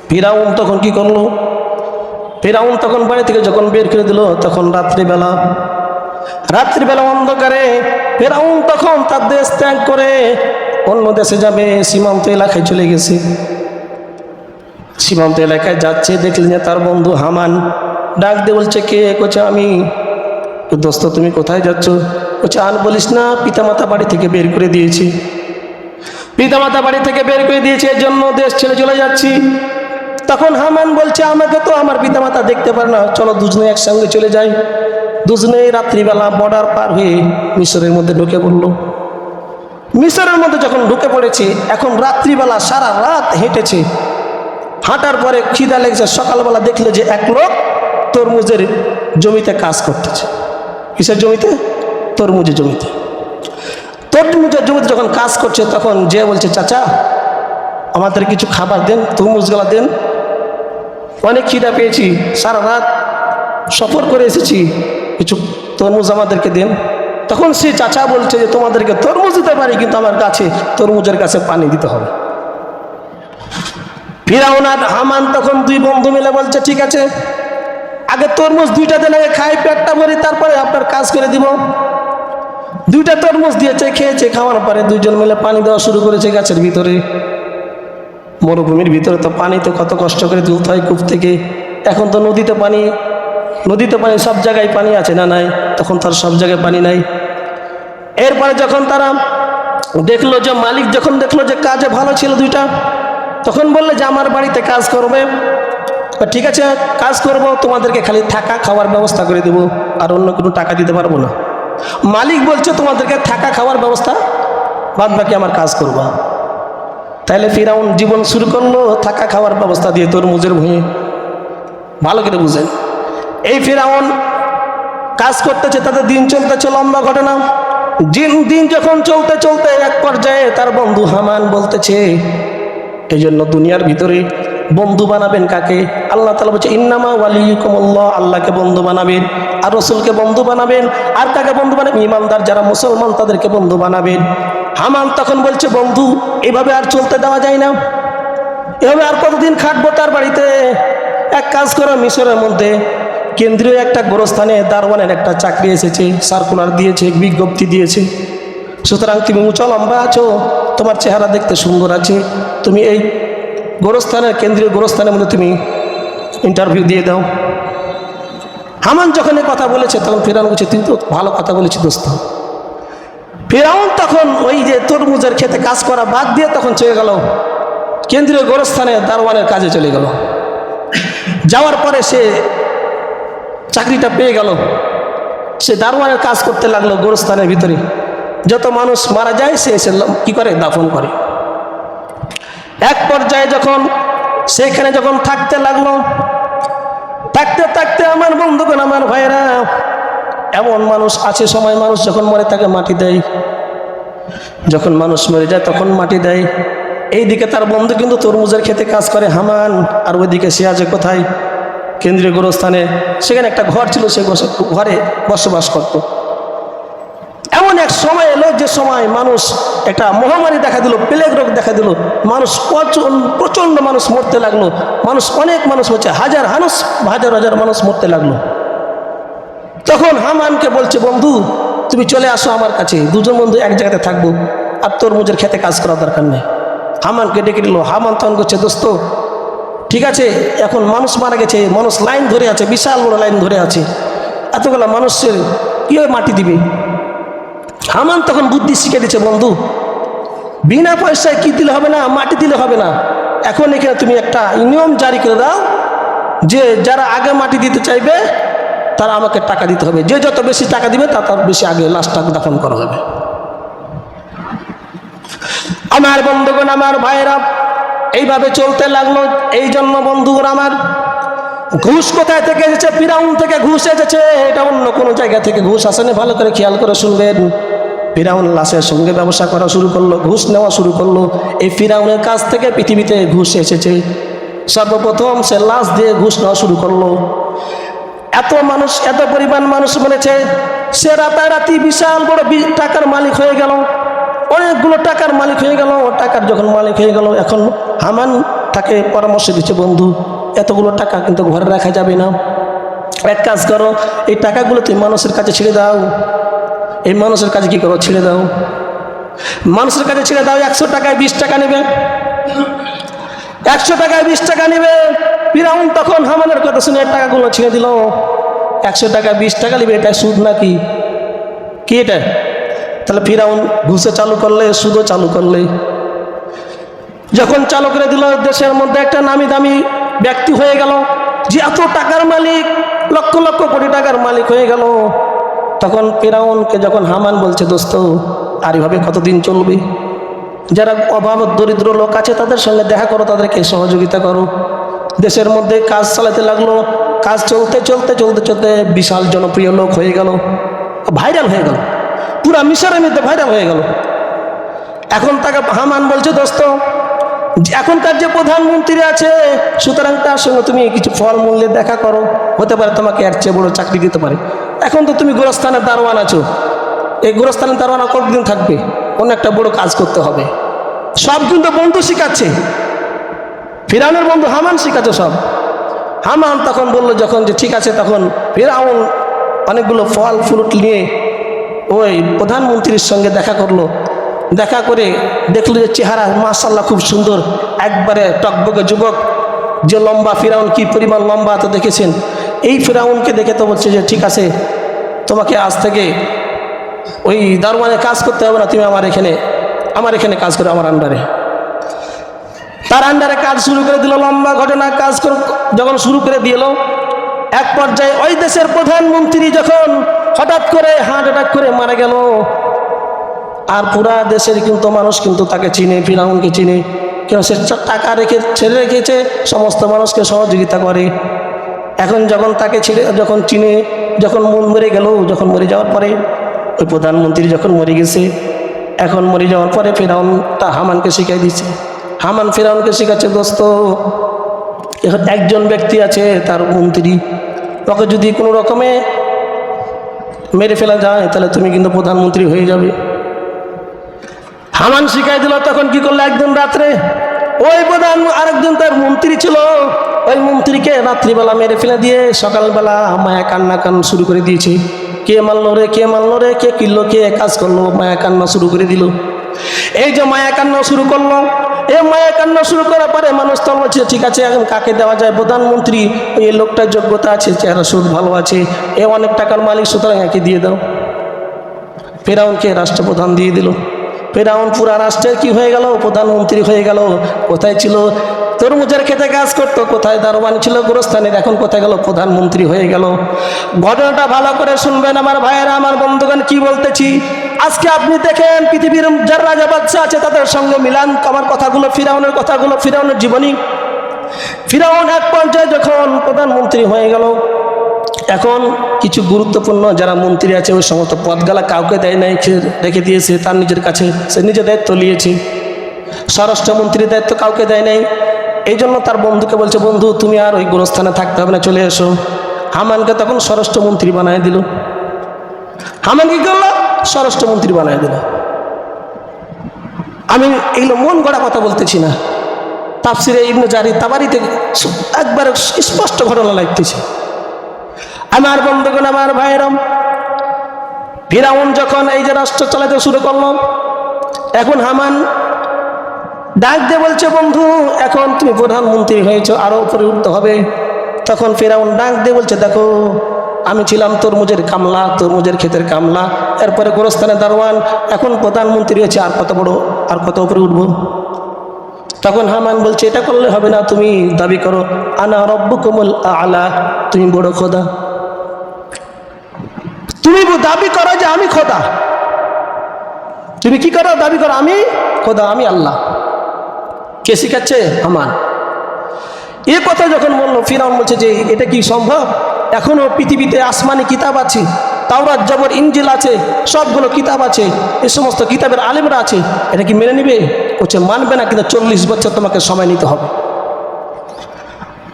ফিরাউন তখন কি করলো, ফিরাউন তখন বাড়ি থেকে যখন বের করে দিল, তখন রাত্রিবেলা অন্ধকারে ফিরাউন তখন তার দেশ ত্যাগ করে অন্য দেশে যাবে, সীমান্ত এলাকায় চলে গেছে। সীমান্ত এলাকায় যাচ্ছে, দেখলেন যে তার বন্ধু হামান ডাক দিয়ে বলছে, কে? কোচা আমি। দোস্ত তুমি কোথায় যাচ্ছ? কোচা আর বলিস না, পিতামাতা বাড়ি থেকে বের করে দিয়েছি, পিতামাতা বাড়ি থেকে বের করে দিয়েছে, এর জন্য দেশ ছেড়ে চলে যাচ্ছি। তখন হামান বলছে, আমাকে তো আমার পিতামাতা দেখতে পারে না, চলো দুজনে একসঙ্গে চলে যাই। দুজনেই রাত্রিবেলা বর্ডার পার হয়ে মিশরের মধ্যে ঢুকে পড়ল। মিশরের মধ্যে যখন ঢুকে পড়েছে, এখন রাত্রিবেলা সারা রাত হেঁটেছে, হাঁটার পরে খিদা লেগেছে, সকালবেলা দেখলো যে এক লোক তরমুজের জমিতে কাজ করতেছে। কিসের জমিতে? তরমুজের জমিতে। তরমুজের জমিতে যখন কাজ করছে তখন যে বলছে, চাচা আমাদের কিছু খাবার দেন, তরমুজগুলা দেন, অনেক খিদা পেয়েছি, সারা রাত সফর করে এসেছি, কিছু তরমুজ আমাদেরকে দেন। তখন সে চাচা বলছে যে তোমাদেরকে তরমুজ দিতে পারি, কিন্তু আমার গাছে তরমুজের গাছে পানি দিতে হবে। ফিরাউন আর হামান তখন দুই বন্ধু মিলে বলছে, ঠিক আছে, আগে তরমুজ দুইটা দেন, আগে খাই, পেটটা ভরি, তারপরে আপনার কাজ করে দিব। দুইটা তরমুজ দিয়েছে, খেয়েছে, খাওয়ার পরে দুইজন মিলে পানি দেওয়া শুরু করেছে গাছের ভিতরে। মরুভূমির ভিতরে তো পানি তো কত কষ্ট করে তুলতে হয় কূপ থেকে। এখন তো নদীতে পানি সব জায়গায় পানি আছে না নাই? তখন তার সব জায়গায় পানি নাই। এরপরে যখন তারা দেখলো যে মালিক যখন দেখলো যে কাজে ভালো ছিল দুইটা, তখন বললে যে আমার বাড়িতে কাজ করবে। ঠিক আছে, কাজ করব, তোমাদেরকে খালি থাকা খাওয়ার ব্যবস্থা করে দেবো, আর অন্য কোনো টাকা দিতে পারবো না। মালিক বলছে তোমাদেরকে থাকা খাওয়ার ব্যবস্থা, বাদ বাকি আমার কাজ করবা। তাইলে ফিরাউন জীবন শুরু করলো থাকা খাওয়ার ব্যবস্থা দিয়ে তরমুজের ভূঁয়ে। ভালো করে বুঝেন, এই ফিরাউন কাজ করতেছে, তাদের দিন চলতেছে, লম্বা ঘটনা। দিন যখন চলতে চলতে এক পর্যায়ে তার বন্ধু হামান বলতেছে, এই জন্য দুনিয়ার ভিতরে বন্ধু বানাবেন কাকে? আল্লাহ তাআলা বলছে, ইন্নামা ওয়ালিয়ুকুমুল্লাহ, আল্লাহকে বন্ধু বানাবেন, আর রাসূলকে বন্ধু বানাবেন। আর কাকে বন্ধু বানাবেন? ঈমানদার যারা মুসলমান তাদেরকে বন্ধু বানাবেন। হামান তখন বলছে, বন্ধু এভাবে আর চলতে দেওয়া যায় না, এভাবে আর কতদিন খাটবো তার বাড়িতে? এক কাজ করো, মিশরের মধ্যে কেন্দ্রীয় একটা গোরস্থানে দারওয়ানের একটা চাকরি এসেছে, সার্কুলার দিয়েছে, বিজ্ঞপ্তি দিয়েছে। সুতরাং তুমি উঁচা লম্বা আছো, তোমার চেহারা দেখতে সুন্দর আছে, তুমি এই গোরস্থানের কেন্দ্রীয় গোরস্থানের মধ্যে তুমি ইন্টারভিউ দিয়ে দাও। হামান যখন এই কথা বলেছে তখন ফিরাউন বলছে, তুই তো ভালো কথা বলেছিস দোস্ত। ফিরাউন তখন ওই যে তরমুজের খেতে কাজ করা বাদ দিয়ে তখন চলে গেল কেন্দ্রীয় গোরস্থানে দারওয়ানের কাজে চলে গেল। যাওয়ার পরে সে চাকরিটা পেয়ে গেল, সে দারওয়ানের কাজ করতে লাগলো গোরস্থানের ভিতরে। যত মানুষ মারা যায় সে এসে কি করে? দাফন করে। এক পর্যায়ে যখন সেখানে যখন থাকতে লাগলো, থাকতে থাকতে আমার বন্ধুগণ, আমার ভাইরা, এমন মানুষ আছে সময় মানুষ যখন মরে তাকে মাটি দেয়, যখন মানুষ মরে যায় তখন মাটি দেয়। এইদিকে তার বন্ধু কিন্তু তরমুজের খেতে কাজ করে হামান, আর ওইদিকে সে আছে কোথায়? কেন্দ্রীয় গোরস্থানে। সেখানে একটা ঘর ছিল, সে ঘরে বসবাস করত। এমন এক সময় এলো যে সময় মানুষ একটা মহামারী দেখা দিল, প্লেগ রোগ দেখা দিল, মানুষ প্রচণ্ড মানুষ মরতে লাগলো, অনেক মানুষ মরছে, হাজার হাজার মানুষ মরতে লাগলো। তখন হামানকে বলছে, বন্ধু তুমি চলে আসো আমার কাছে, দুজন বন্ধু এক জায়গাতে থাকবো, আর তরমুজের খেতে কাজ করার দরকার নেই। হামানকে ডেকে দিল। হামান তখন করছে, দোস্ত ঠিক আছে, এখন মানুষ মারা গেছে, মানুষ লাইন ধরে আছে, বিশাল বড় লাইন ধরে আছে, এতগুলো মানুষের কীভাবে মাটি দিবে? হামান তখন বুদ্ধি শিখে দিচ্ছে, বন্ধু বিনা পয়সায় কি দিলে হবে না, মাটি দিলে হবে না। এখন এখানে তুমি একটা নিয়ম জারি করে দাও যে যারা আগে মাটি দিতে চাইবে তারা আমাকে টাকা দিতে হবে, যে যত বেশি টাকা দিবে তত বেশি আগে লাশটা দাফন করা হবে। আমার বন্ধুগণ, আমার ভাইরা, এইভাবে চলতে লাগলো। এই জন্য বন্ধুগণ আমার, ঘুষ কোথায় থেকে এসেছে? ফিরাউন থেকে ঘুষ এসেছে, এটা অন্য কোনো জায়গা থেকে ঘুষ আসেনি। ভালো করে খেয়াল করে শুনবেন। ফিরাউন লাশের সঙ্গে ব্যবসা করা শুরু করলো, ঘুষ নেওয়া শুরু করলো। এই ফিরাউনের কাছ থেকে পৃথিবীতে ঘুষ এসেছে। সর্বপ্রথম সে লাশ দিয়ে ঘুষ নেওয়া শুরু করলো। এত পরিমাণ মানুষ মরেছে, সে রাতারাতি বিশাল বড় টাকার মালিক হয়ে গেল, অনেকগুলো টাকার মালিক হয়ে গেল। টাকার যখন মালিক হয়ে গেল, এখন হামান তাকে পরামর্শ দিচ্ছে, বন্ধু এতগুলো টাকা কিন্তু ঘরে রাখা যাবে না, এক কাজ করো, এই টাকাগুলো তুমি মানুষের কাছে ছেড়ে দাও। এই মানুষের কাছে কি করো? ছেড়ে দাও, মানুষের কাছে ছেড়ে দাও। 100 টাকায় 20 টাকা নেবে, 100 টাকায় 20 টাকা নেবে। ফিরাউন তখন হামানের কথা শুনে টাকাগুলো ছেড়ে দিল। 100 টাকা 20 টাকা নেবে, এটা সুদ নাকি? কি এটা? তাহলে ফিরাউন ঘুষে চালু করলে, সুদও চালু করলে। যখন চালু করে দিল, দেশের মধ্যে একটা নামি দামি ব্যক্তি হয়ে গেল, যে এত টাকার মালিক, লক্ষ লক্ষ কোটি টাকার মালিক হয়ে গেল। তখন ফিরাউনকে যখন হামান বলছে, দোস্ত আর এভাবে কতদিন চলবে? যারা অভাব দরিদ্র লোক আছে তাদের সঙ্গে দেখা করো, তাদেরকে সহযোগিতা করো। দেশের মধ্যে কাজ চালাতে লাগলো। কাজ চলতে চলতে চলতে চলতে বিশাল জনপ্রিয় লোক হয়ে গেল, ভাইরাল হয়ে গেল, পুরা মিশরের মধ্যে ভাইরাল হয়ে গেল। এখন তাকে হামান বলছে, দোস্ত এখনকার যে প্রধানমন্ত্রী আছে, সুতরাং তার সঙ্গে তুমি কিছু ফল মূল্যে দেখা করো, হতে পারে তোমাকে এর চেয়ে বড় চাকরি দিতে পারে। এখন তো তুমি গোরস্থানের দারোয়ান আছো, এই গোরস্থানের দারোয়ান কতদিন থাকবে, অন্য একটা বড় কাজ করতে হবে। সব কিন্তু বন্ধু শিখাচ্ছে, ফিরাউনের বন্ধু হামান শিখাচ্ছে সব। হামান তখন বললো যখন যে ঠিক আছে, তখন ফিরাউন অনেকগুলো ফল ফ্রুট নিয়ে ওই প্রধানমন্ত্রীর সঙ্গে দেখা করলো। দেখা করে দেখলো যে চেহারা মাশাআল্লাহ খুব সুন্দর, একবারে টকবকে যুবক, যে লম্বা, ফিরাউন কি পরিমাণ লম্বা তো দেখেছেন। এই ফিরাউনকে দেখে তো বলছে যে ঠিক আছে, তোমাকে আজ থেকে ওই দারোয়ানে কাজ করতে হবে না, তুমি আমার এখানে কাজ করো, আমার আন্ডারে। তার আন্ডারে কাজ শুরু করে দিল। লম্বা ঘটনা, কাজ যখন শুরু করে দিল, এক পর্যায়ে ওই দেশের প্রধানমন্ত্রী যখন হঠাৎ করে হার্ট অ্যাটাক করে মারা গেল, আর পুরা দেশের কিন্তু মানুষ কিন্তু তাকে চিনে, ফিরাউনকে চিনে, কেন সে টাকা ছেড়ে রেখেছে, সমস্ত মানুষকে সহযোগিতা করে। এখন যখন তাকে চিনে, যখন মরে গেল, যখন মরে যাওয়ার পরে ওই প্রধানমন্ত্রী যখন মরে গেছে, এখন মরে যাওয়ার পরে ফিরাউন তা হামানকে শিখাই দিচ্ছে। হামান ফিরাউনকে শিখাচ্ছে, দোস্ত এখন একজন ব্যক্তি আছে, তার মন্ত্রী, ওকে যদি কোনো রকমে মেরে ফেলা যায় তাহলে তুমি কিন্তু প্রধানমন্ত্রী হয়ে যাবে। হামান শিখাই দিল। তখন কি করলো, একদিন রাত্রে ওই আরেকজন তার মন্ত্রী ছিল, ওই মন্ত্রীকে রাত্রিবেলা মেরে ফেলে দিয়ে সকালবেলা মায়া কান্না শুরু করে দিয়েছে। কে মারলো রে, কে মারলো রে, কে কিনলো, কে কাজ করলো, মায়া কান্না শুরু করে দিল। এই যে মায়া কান্না শুরু করলো, এই মায়া কান্না শুরু করার পরে মানুষ তো বলছে ঠিক আছে, এখন কাকে দেওয়া যায়, প্রধানমন্ত্রী, এই লোকটার যোগ্যতা আছে, চেহারা সুদ ভালো আছে, এ অনেক টাকার মালিক, সুতরাং একে দিয়ে দাও। ফিরাউনকে রাষ্ট্রপ্রধান দিয়ে দিল। ফিরাউন পুরা রাষ্ট্রের কি হয়ে গেল, প্রধানমন্ত্রী হয়ে গেল। কোথায় ছিল তরমুজের খেতে কাজ করতো, কোথায় দারোয়ান ছিল গোরস্থানের, এখন কোথায় গেল, প্রধানমন্ত্রী হয়ে গেল। ঘটনাটা ভালো করে শুনবেন আমার ভাইয়েরা, আমার বন্ধুগণ, কি বলতেছি। আজকে আপনি দেখেন পৃথিবীর যারা রাজা বাদশা আছে তাদের সঙ্গে মিলান আমার কথাগুলো, ফিরাউনের কথাগুলো, ফিরাউনের জীবনী। ফিরাউন এক পর্যায়ে যখন প্রধানমন্ত্রী হয়ে গেল, এখন কিছু গুরুত্বপূর্ণ যারা মন্ত্রী আছে ওই সমস্ত পদগালা কাউকে দেয় নাই, রেখে দিয়েছে তার নিজের কাছে, সে নিজের দায়িত্ব নিয়েছে। স্বরাষ্ট্রমন্ত্রীর দায়িত্ব কাউকে দেয় নাই। এই জন্য তার বন্ধুকে বলছে, বন্ধু তুমি আর ওই গোরস্থানে থাকতে হবে না, চলে এসো। হামানকে তখন স্বরাষ্ট্রমন্ত্রী বানায় দিল। হামান কি করলো, স্বরাষ্ট্রমন্ত্রী বানায় দিল। আমি এইগুলো মন গড়া কথা বলতেছি না, তাফসিরে ইবনে জারির তাবারিতে একবার স্পষ্ট ঘটনা লাগতেছে। আমার বন্ধুগণ, আমার ভাইরাম, ফিরাউন যখন এই যে রাষ্ট্র চালাতে শুরু করলো, এখন হামান ডাক দিয়ে বলছে, বন্ধু এখন তুমি প্রধানমন্ত্রী হয়েছো, আরো উপরে উঠতে হবে। তখন ফিরাউন ডাক দিয়ে বলছে, দেখো আমি ছিলাম তরমুজের কামলা, তরমুজের ক্ষেতের কামলা, এরপরে গোরস্থানের দারোয়ান, এখন প্রধানমন্ত্রী হয়েছে, আর কত বড়, আর কত উপরে উঠবো। তখন হামান বলছে, এটা করলে হবে না, তুমি দাবি করো আনা রব্বুকুমুল আলা, তুমি বড় খোদা, তুমি দাবি করো যে আমি খোদা। তুমি কি করো, দাবি করো আমি খোদা, আমি আল্লাহ। কে শিখাচ্ছে, হামান। এ কথা যখন বললো, ফিরাউন বলছে যে এটা কি সম্ভব, এখনো পৃথিবীতে আসমানি কিতাব আছে, তাওরাত, জবর, ইনজিল আছে, সবগুলো কিতাব আছে, এই সমস্ত কিতাবের আলেমরা আছে, এটা কি মেনে নিবে? বলছে মানবে না, কিন্তু 40 বছর তোমাকে সময় নিতে হবে।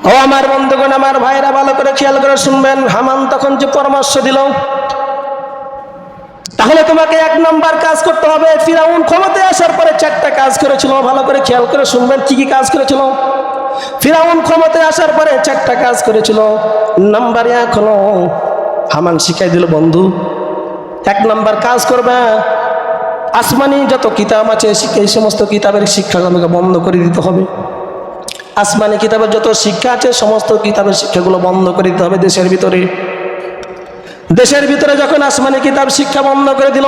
ও আমার বন্ধুগণ, আমার ভাইরা, ভালো করে খেয়াল করে শুনবেন। হামান তখন যে পরামর্শ দিল, তাহলে তোমাকে 1 নম্বর কাজ করতে হবে। ফিরাউন ক্ষমতায় আসার পরে 4টা কাজ করেছিল, ভালো করে খেয়াল করে শুনবেন কি কি কাজ করেছিল। ফিরাউন ক্ষমতায় আসার পরে 4টা কাজ করেছিল। নাম্বার 1 হলো, হামান শিখাই দিল, বন্ধু 1 নম্বর কাজ করবে, আসমানি যত কিতাব আছে এই সমস্ত কিতাবের শিক্ষা আমাকে বন্ধ করে দিতে হবে। আসমানি কিতাবের যত শিক্ষা আছে সমস্ত কিতাবের শিক্ষাগুলো বন্ধ করে দিতে হবে দেশের ভিতরে। দেশের ভিতরে যখন আসমানি কিতাব শিক্ষা বন্ধ করে দিল,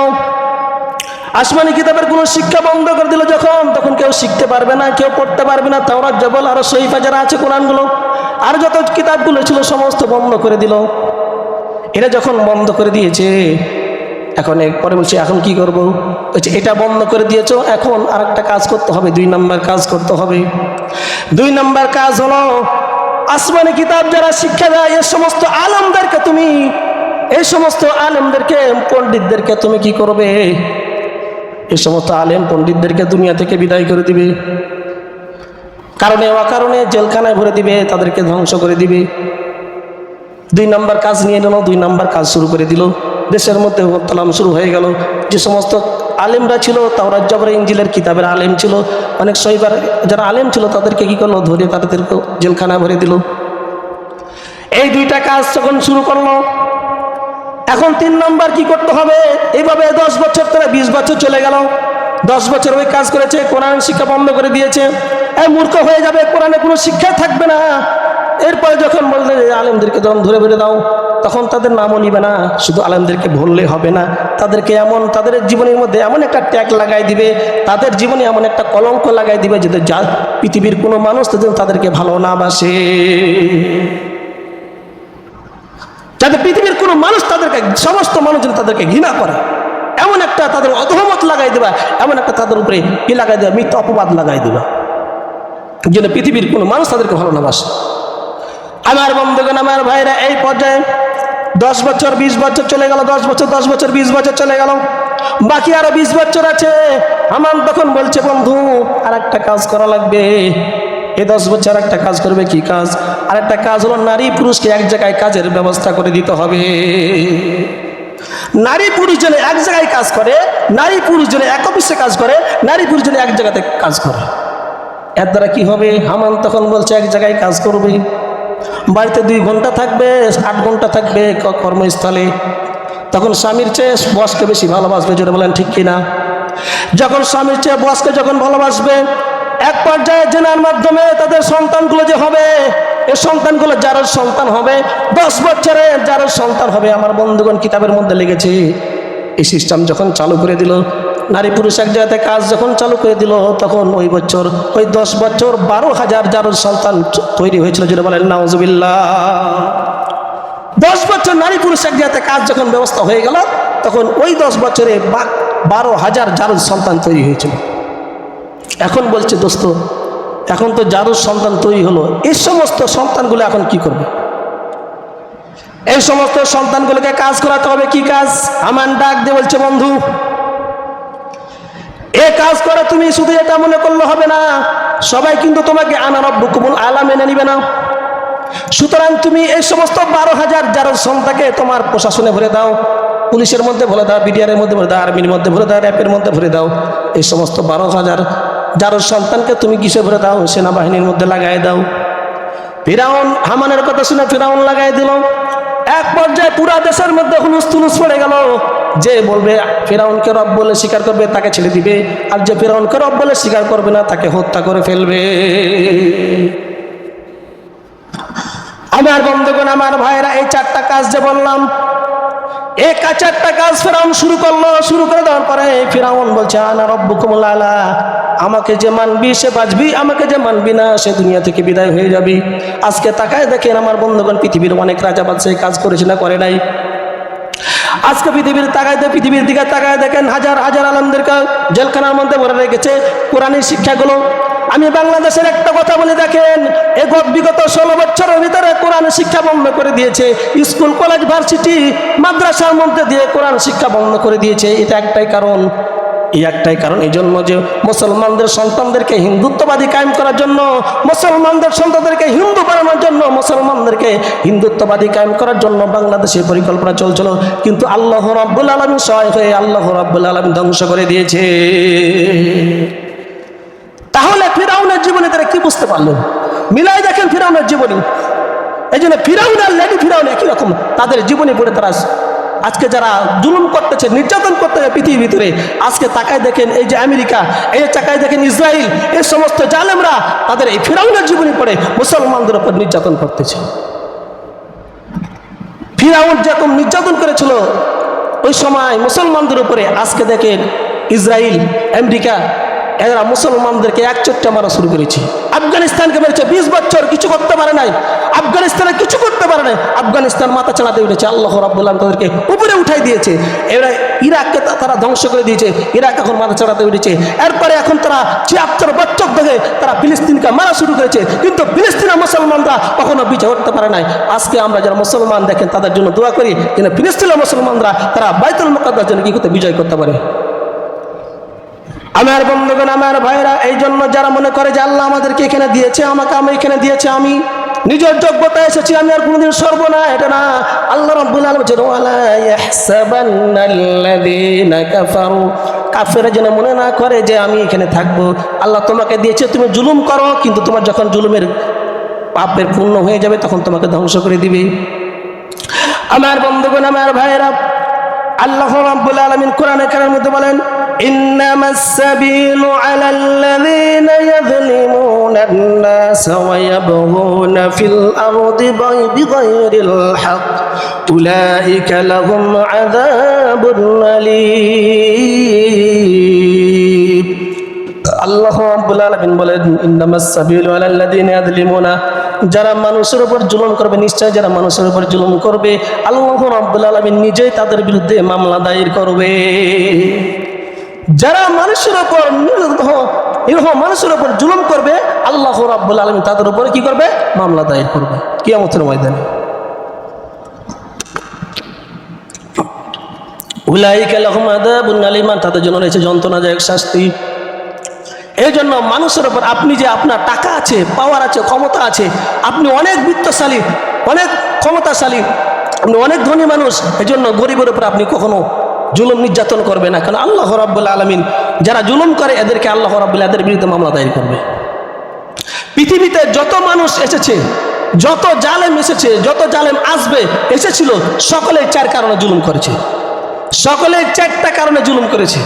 আসমানি কিতাবের কোনো শিক্ষা বন্ধ করে দিল যখন, তখন কেউ শিখতে পারবে না, কেউ পড়তে পারবে না। তাওরাত, জবর আর সহিফা যারা আছে, কোরআনগুলো আর যত কিতাবগুলো ছিল সমস্ত বন্ধ করে দিল। এটা যখন বন্ধ করে দিয়েছে, এখন পরে বলছে এখন কি করবো, বলছে এটা বন্ধ করে দিয়েছো, এখন আরেকটা কাজ করতে হবে, 2 নম্বর কাজ করতে হবে। 2 নম্বর কাজ হলো আসমানি কিতাব যারা শিক্ষা দেয় এই সমস্ত আলেমদেরকে তুমি, এই সমস্ত আলেমদেরকে, পণ্ডিতদেরকে তুমি কি করবে? এই সমস্ত আলেম পণ্ডিতদেরকে দুনিয়া থেকে বিদায় করে দিবে, কারণে অকারণে জেলখানায় ভরে দিবে, তাদেরকে ধ্বংস করে দিবে। 2 নম্বর কাজ নিয়ে নিল, 2 নম্বর কাজ শুরু করে দিল। দেশের মধ্যে হরতালাম শুরু হয়ে গেল। যে সমস্ত আলেমরা ছিল, তাওরাত জবর ইনজিলের কিতাবের আলেম ছিল, অনেক শৈবার যারা আলেম ছিল তাদেরকে কি করলো? ধরে তাদেরকে জেলখানায় ভরে দিল। এই 2টা কাজ যখন শুরু করলো, এখন 3 নম্বর কি করতে হবে? এইভাবে 10 বছর ধরে 20 বছর চলে গেল। 10 বছর ওই কাজ করেছে, কোরআন শিক্ষা বন্ধ করে দিয়েছে। এই মূর্খ হয়ে যাবে, কোরআনে কোনো শিক্ষা থাকবে না। এরপরে যখন বললে আলেমদেরকে যখন ধরে বেড়ে দাও, তখন তাদের নামও নিবে না। শুধু আলেমদেরকে বললে হবে না, তাদেরকে এমন, তাদের জীবনের মধ্যে এমন একটা ট্যাগ লাগাই দিবে, তাদের জীবনে এমন একটা কলঙ্ক লাগাই দিবে যে যা পৃথিবীর কোনো মানুষ তাদেরকে ভালো না বাসে, যাতে পৃথিবীর কোনো মানুষ তাদেরকে, সমস্ত মানুষ যেন তাদেরকে ঘৃণা করে, এমন একটা তাদের অধমত লাগাই দেবা, এমন একটা তাদের উপরে কি লাগাই দেবা? মিথ্যা অপবাদ লাগাই দেবা, যেন পৃথিবীর কোনো মানুষ তাদেরকে ভালো না বাসে। আমার বন্ধুগণ, আমার ভাইরা, এই পর্যায়ে 10 বছর 20 বছর চলে গেল, 10 বছর 20 বছর চলে গেল, বাকি আরো 20 বছর আছে। আমার তখন বলছে, বন্ধু আর একটা কাজ করা লাগবে। এই 10 বছর একটা কাজ করবে। কি কাজ? আর একটা কাজ হলো নারী পুরুষকে এক জায়গায় কাজের ব্যবস্থা করে দিতে হবে। নারী পুরুষ যেন এক জায়গায় কাজ করে, নারী পুরুষ যেন এক অফিসে কাজ করে, নারী পুরুষ যেন এক জায়গাতে কাজ করে। এর দ্বারা কি হবে? হামান তখন বলছে এক জায়গায় কাজ করবে, বাড়িতে 2 ঘন্টা থাকবে, 8 ঘন্টা থাকবে কর্মস্থলে। তখন স্বামীর চেয়ে বসকে বেশি ভালোবাসবে, যেটা বলেন ঠিক কিনা? যখন স্বামীর চেয়ে বসকে যখন ভালোবাসবে, এক পর্যায়ে জেনার মাধ্যমে তাদের সন্তানগুলো যে হবে, এই সন্তানগুলো যার সন্তান হবে, 10 বছরে যার সন্তান হবে। আমার বন্ধুগণ, কিতাবের মধ্যে লেগেছে, এই সিস্টেম যখন চালু করে দিল, নারী পুরুষ এক জায়গাতে কাজ যখন চালু করে দিল, তখন ওই বছর, ওই 10 বছর 12,000 যার সন্তান তৈরি হয়েছিল, যেটা বলেন নাউজুবিল্লাহ। 10 বছর নারী পুরুষ এক জায়গাতে কাজ যখন ব্যবস্থা হয়ে গেল, তখন ওই 10 বছরে 12,000 যার সন্তান তৈরি হয়েছিল। এখন বলছে, দোস্ত, এখন তো যার সন্তান তৈরি হলো, এই সমস্ত সন্তানগুলো এখন কি করবে? এই সমস্ত সন্তানগুলোকে কাজ করাতে হবে। কি কাজ? আমান ডাক দিয়ে বলছে, বন্ধু, এ কাজ করে তুমি শুধু এটা মনে করলে হবে না, সবাই কিন্তু তোমাকে আনা রব্বুকুমুল আলা মেনে নিবে না। সুতরাং তুমি এই সমস্ত 12,000 যার সন্তানকে তোমার প্রশাসনে ভরে দাও, পুলিশের মধ্যে ভরে দাও, বিডিআরের মধ্যে ভরে দাও, আর্মির মধ্যে ভরে দাও, র্যাপের মধ্যে ভরে দাও। এই সমস্ত 12,000 যার সন্তানকে তুমি কিসে ভরে দাও? সেনাবাহিনীর মধ্যে লাগাই দাও। ফিরাউন হামানের কথা শুনে ফিরাউন লাগাই দিল। এক পর্যায়ে পুরা দেশের মধ্যে হুলুস তুলুস পড়ে গেল। যে বলবে ফিরাউনকে রব বলে স্বীকার করবে, তাকে ছেড়ে দিবে, আর যে ফিরাউনকে রব বলে স্বীকার করবে না, তাকে হত্যা করে ফেলবে। আমার বন্ধুগণ, আমার ভাইরা, এই 4টা কাজ যে বললাম, এই 4টা কাজ ফিরাউন শুরু করলো। শুরু করে দেওয়ার পরে ফিরাউন বলছে, আনা রব্বুকুমুল আলা, আমাকে যে মানবি সে বাঁচবি, আমাকে যে মানবি না সে দুনিয়া থেকে বিদায় হয়ে যাবি। আজকে তাকায় দেখেন আমার বন্ধুগণ, পৃথিবীর অনেক রাজা বাদশাহ কাজ করেছে না করে নাই? আজকে পৃথিবীর পৃথিবীর দিকে তাকায় দেখেন, হাজার হাজার আলেমদেরকে জেলখানার মধ্যে ভরে রেখেছে কোরআনের শিক্ষাগুলো। আমি বাংলাদেশের একটা কথা বলে দেখেন, বিগত 16 বছরের ভিতরে কোরআন শিক্ষা বন্ধ করে দিয়েছে। স্কুল, কলেজ, ভার্সিটি, মাদ্রাসার মধ্যে দিয়ে কোরআন শিক্ষা বন্ধ করে দিয়েছে। এটা একটাই কারণ, এই জন্য যে মুসলমানদের সন্তানদেরকে হিন্দুত্ববাদী কায়েম করার জন্য, মুসলমানদের সন্তানদেরকে হিন্দু বানানোর জন্য, মুসলমানদেরকে হিন্দুত্ববাদী কায়েম করার জন্য বাংলাদেশে পরিকল্পনা চলছিল। কিন্তু আল্লাহ রাব্বুল আলামিন সহায় হয়ে আল্লাহ রাব্বুল আলামিন ধ্বংস করে দিয়েছে। তাহলে ফিরাউনের জীবনে তারা কি বুঝতে পারলো? মিলাই দেখেন ফিরাউনের জীবনী। এই জন্য ফিরাউন আর লেডি ফিরাউন একই রকম, তাদের জীবনী পড়ে তারা আজকে যারা জুলুম করতেছে, নির্যাতন করতেছে পৃথিবীর ভিতরে, আজকে তাকায় দেখেন এই যে আমেরিকা, এই তাকায় দেখেন ইসরায়েল, এই সমস্ত জালেমরা তাদের এই ফিরাউনের জীবনী পড়ে মুসলমানদের উপর নির্যাতন করতেছে। ফিরাউন যেরকম নির্যাতন করেছিল ওই সময় মুসলমানদের উপরে, আজকে দেখেন ইসরায়েল, আমেরিকা এরা মুসলমানদেরকে একচোট্টা মারা শুরু করেছে। আফগানিস্তানকে মেরেছে, 20 বছর কিছু করতে পারে নাই, আফগানিস্তানে কিছু করতে পারে নাই। আফগানিস্তান মাথা চালাতে উঠেছে, আল্লাহ রাব্বুল আলামিন তাদেরকে উপরে উঠাই দিয়েছে। এরা ইরাককে তারা ধ্বংস করে দিয়েছে, ইরাক এখন মাথা চালাতে উঠেছে। এরপরে এখন তারা 76 বছর ধরে তারা ফিলিস্তিনকে মারা শুরু করেছে, কিন্তু ফিলিস্তিনের মুসলমানরা কখনো বিজয় করতে পারে নাই। আজকে আমরা যারা মুসলমান দেখেন তাদের জন্য দোয়া করি যেন ফিলিস্তিনের মুসলমানরা তারা বাইতুল মুকাদ্দাস যেন কি করতে বিজয় করতে পারে। আমার বন্ধুগণ, আমার ভাইরা, এই জন্য যারা মনে করে যে আল্লাহ আমাদেরকে এখানে দিয়েছে, আমাকে আমি এখানে দিয়েছে, আমি নিজের যোগ্যতা এসেছি, আমি আর কোনোদিন সরব না, এটা না। আল্লাহ রাব্বুল আলামিন বলেন ওয়ালা ইয়াহসাবান্নাল্লাযীনা কাফারু, কাফেররা যেন মনে না করে যে আমি এখানে থাকবো। আল্লাহ তোমাকে দিয়েছে, তুমি জুলুম করো, কিন্তু তোমার যখন জুলুমের পাপের পূর্ণ হয়ে যাবে তখন তোমাকে ধ্বংস করে দিবে। আমার বন্ধুগণ, আমার ভাইরা, আল্লাহ রাব্বুল আলামিন কোরআনে কারিমের মধ্যে বলেন ইন্নামাস সাবিলু আলাল্লাযীনা ইয়াযলিমুনান নাস ওয়া ইয়াবগুনা ফিল আরদি বিগাইরিল হক উলাইকা লাহুম আযাবুন আলীম। আল্লাহ রাব্বুল আলামিন বলেন ইন্নামাস সাবিলু আলাল্লাযীনা ইয়াযলিমুনা, যারা মানুষের উপর জুলুম করবে, নিশ্চয় যারা মানুষের উপর জুলুম করবে আল্লাহ রাব্বুল আলামিন নিজেই তাদের বিরুদ্ধে মামলা দায়ের করবে। যারা মানুষের উপর মানুষের উপর জুলুম করবে আল্লাহ রাব্বুল আলামিন তাদের উপরে কি করবে? মামলা দায়ের করবে কিয়ামতের ময়দানে। উলাইকা লাহুম আযাবুন আলীম, তাদের জন্য রয়েছে যন্ত্রণাদায়ক শাস্তি। এই জন্য মানুষের উপর, আপনি যে আপনার টাকা আছে, পাওয়ার আছে, ক্ষমতা আছে, আপনি অনেক বিত্তশালী, অনেক ক্ষমতাশালী, আপনি অনেক ধনী মানুষ, এই জন্য গরিবের উপর আপনি কখনো জুলুম নির্যাতন করবে না, কারণ আল্লাহ রাব্বুল আলামিন যারা জুলুম করে এদেরকে আল্লাহ রাব্বুল এদের বিরুদ্ধে মামলা দায়ের করবে। পৃথিবীতে যত মানুষ এসেছে, যত জালেম এসেছে, যত জালেম আসবে এসেছিল, সকলে 4 কারণে জুলুম করেছে, সকলে 4টা কারণে জুলুম করেছে।